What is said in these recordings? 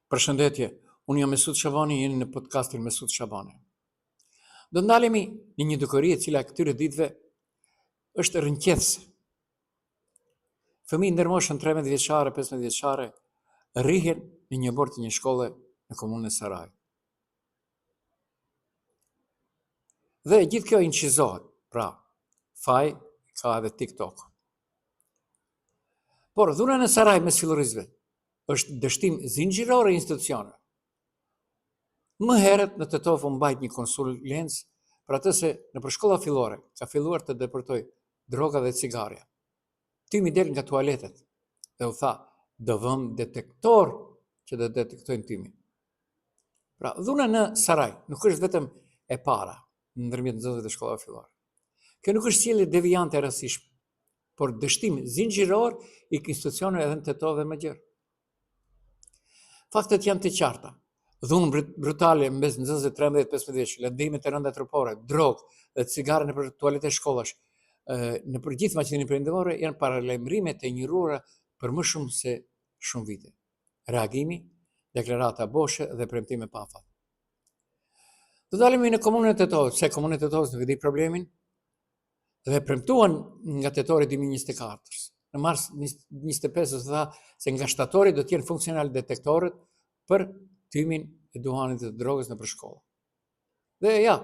Përshëndetje, unë jam Mesut Shabani, jeni në podcastin Mesut Shabani. Do ndalemi në një dukëri e cila këtyre ditëve është rënqethse. Fëmijë ndërmoshën 13 vjeçare, 15 vjeçare, rrihen në një bord të një shkolle në komunën e Sarajit. Dhe gjithë kjo incizohet, pra, faj ka edhe TikTok. Por dhuna në Saraj mes fillorizve është dështim zinxhiror i institucioneve. Më herët në Tetov u mbajt një konsulencë për atë se në shkolla fillore ka filluar të depërtoj droga dhe cigarja. Tymi del nga tualetet dhe u tha, do vëm detektor që do detektojnë tymin. Pra, dhuna në Saraj nuk është vetëm e para ndërmjet nxënësve të shkollave fillore. Kjo nuk është sjellje deviante e rastishme, por dështim zinxhiror i institucioneve edhe në Tetov dhe më gjerë. Faktet janë të qarta. Dhunë brutale mes nxënësve 13-15 vjeç, lëndime të rënda trupore, drogë dhe cigare nëpër tualetet shkollash, në përgjithë Maqedoninë Perëndimore janë paralajmërime të injoruara për më shumë se shumë vite. Reagimi, deklarata boshe dhe premtime pa afat. Do dalemi në komunën e Tetovës, se komunën e Tetovës nuk e di problemin dhe premtuan nga tetori 2024. Në mars 25 tha se nga shtatori do të jenë funksional detektorët për tymin e duhanit dhe drogës nëpër shkolla. Dhe ja,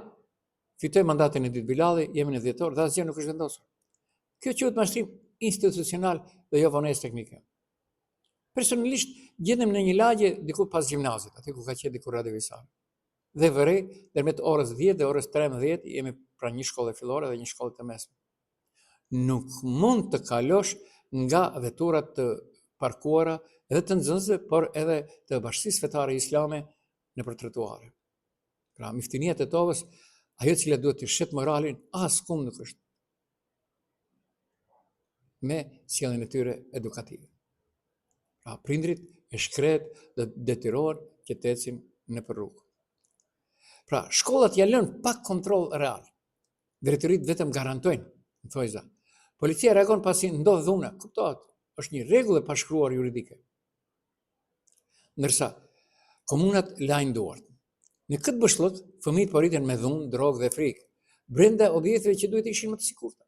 fitoi mandatin e Dit Bilalli, jemi në dhjetor dhe asgjë nuk është vendosur. Kjo quhet mashtrim institucional dhe jo vonesë teknike. Personalisht gjendem në një lagje diku pas gjimnazit, aty ku ka qenë diku Radio Visari. Dhe vërej, ndërmjet orës 10 dhe orës 13 jemi pranë një shkolle fillore dhe një shkolle të mesme. Nuk mund të kalosh nga veturat të parkuara edhe të nxënësve, por edhe të Bashkisë Fetare Islame nëpër trotuare. Pra, miftinia e Tetovës, ajo cila duhet të shet moralin, askund nuk është me sjelljen e tyre edukative. Pra, prindrit e shkret dhe detyrohen që të ecin nëpër rrugë. Pra, shkollat ja lënë pak kontroll real. Drejtoritë vetëm garantojnë, në thojza. Policia reagon pasi ndodh dhuna, kuptohet, është një rregull e pashkruar juridike. Ndërsa komunat lajnë duart. Në këtë bëshllëk, fëmijët po rriten me dhunë, drogë dhe frikë, brenda objekteve që duhet ishin më të sigurta.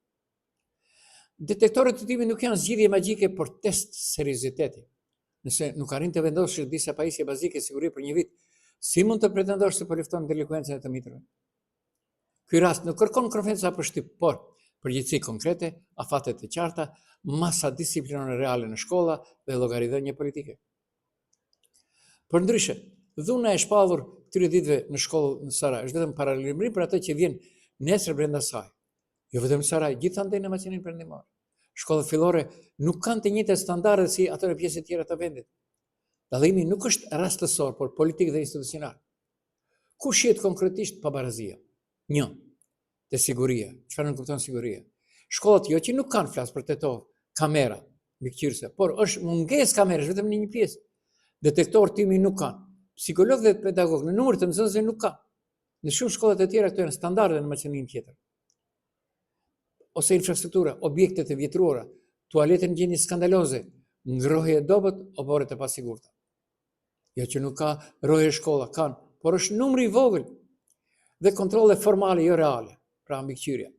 Detektorët të timit nuk janë zgjidhje magjike, por test serioziteti. Nëse nuk arrin të vendosësh disa pajisje bazike siguri për një vit, si mund të pretendosh se po lufton delinkuencën e të mitrëve? Ky rast nuk kërkon konfencë apo shtyp, por përgjegjësi konkrete, afate të qarta, masa disiplinore reale në shkolla dhe llogaridhënie politike. Përndryshe, dhuna e shpallur këtyre ditëve në shkollë në Saraj është vetëm paralajmërim për atë që vjen nesër brenda saj. Jo vetëm Saraj, gjithandej në Maqedoninë Perëndimore. Shkollat fillore nuk kanë të njëjtat standarde si ato në pjesë të tjera të vendit. Dallimi nuk është rastësor, por politik dhe institucional. Ku shihet konkretisht pabarazia? 1. Te siguria. Çfarë nuk kupton siguria? Shkollat jo që nuk kanë, flas për Tetov, kamera mbikëqyrëse, por është mungesë kamerash vetëm në një pjesë. Detektor timi nuk kanë. Psikolog dhe pedagog në numër të nxënësve nuk kanë. Në shumë shkollat e tjera këto janë standarde në Maqedoninë tjetër. Ose infrastruktura, objektet e vjetruara, tualetet në gjendje skandaloze, ngrohje e dobët, oborret e pasigurta. Jo që nuk ka roje shkolla, kanë, por është numri i vogël dhe kontrolle formale jo reale, pra mbikëqyrja.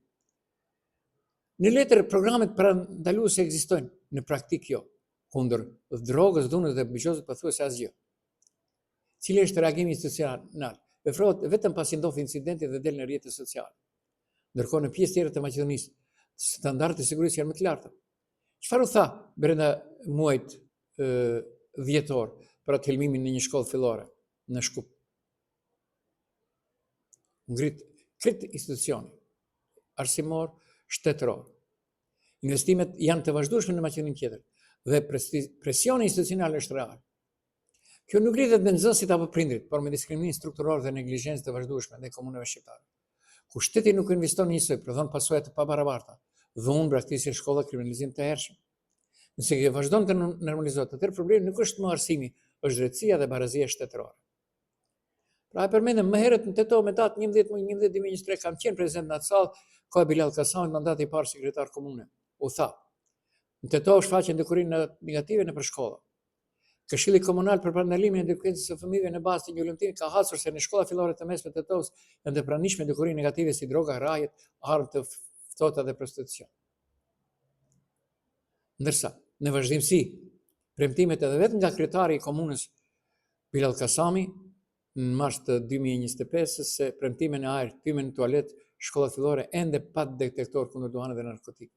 Në letër programet parandaluese ekzistojnë, në praktik jo, kundër drogës, dhunës dhe bëqosit pothuajse asgjë. Cili është reagimi institucional? Veprohet vetëm pasi ndodh incidenti dhe del në rrjetet sociale. Ndërkohë në pjesë tjera të Maqedonisë, standardet e sigurisë janë më të larta. Çfarë u tha brenda muajit dhjetor për atë helmimin në një shkollë fillore në Shkup? Ngrit institucioni arsimor, shtetëror. Investimet janë të vazhdueshme në Maqedoninë tjetër dhe presioni institucional është real. Kjo nuk lidhet me nxënësit apo prindrit, por me diskriminim strukturor dhe neglizhencë të vazhdueshme ndaj komunave shqiptare. Ku shteti nuk investon njësoj, prodhon pasojë të pabarabarta, dhunë, braktisje shkolla, kriminalizim të hershëm. Nëse kjo vazhdon të normalizohet, atëherë problemi nuk është më arsimi, është drejtësia dhe barazia shtetërore. Pra e përmendëm më herët në Tetov me datë 11/11/2023 kam qenë prezant në atë sallë, kohë e Bilal Kasamit, mandati i parë sekretar komune. U tha, në Tetov shfaqen dukurinë negative nëpër shkolla. Këshilli komunal për parandalimin e delinkuencës së fëmijëve në bazë të një ulëmtimi ka hasur se në shkolla fillore të mesme të Tetovës janë të pranishme dukuri negative si droga, rrajet, armë të ftohta dhe prostitucion. Ndërsa, në vazhdimsi, premtimet edhe vetë nga kryetari i komunës Bilal Kasami në mars të 2025 se premtimin e ajër, tymen në tualet, shkollat fillore ende pa detektor kundër duhanit dhe narkotik.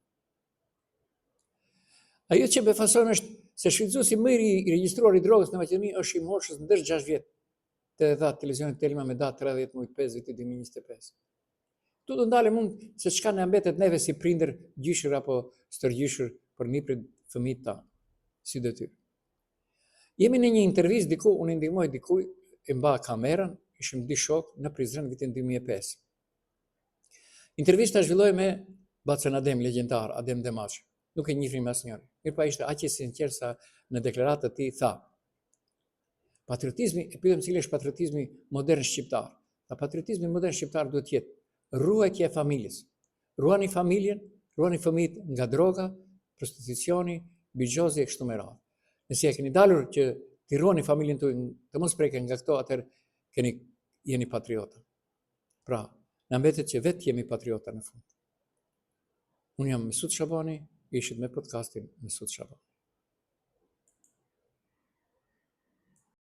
Ajo që befason është se shfrytëzuesi më i regjistruar i drogës në Maqedoni është i moshës ndër 6 vjet, të dhatë televizionit Telma me datë 30 muaj 5 vitit 2025. Tu do ndale mund se çka na mbetet neve si prindër, gjyshër apo stërgjyshër për niprit fëmijët tanë, si detyrë. Jemi në një intervistë diku, unë ndihmoj dikuj, e mba kamerën, ishim dy shokë në Prizren vitin 2005. Intervista zhvilloi me Bacën Adem, legjendar, Adem Demaçi. Nuk e njihnim asnjëri. Mirë pa ishte aq i sinqert sa në deklaratë të tij tha: patriotizmi, e pyetëm cili është patriotizmi modern shqiptar. Ta patriotizmi modern shqiptar duhet të jetë ruajtja e familjes. Ruani familjen, ruani fëmijët nga droga, prostitucioni, bigjozi e kështu me radhë. Nëse ja keni dalur që t'i ruani familjen tuaj të mos preken nga këto, atëherë jeni patriota. Pra, na mbetet që vetë jemi patriota në fund. Unë jam Mesut Shabani, ishit me podcastin Mesut Shabani.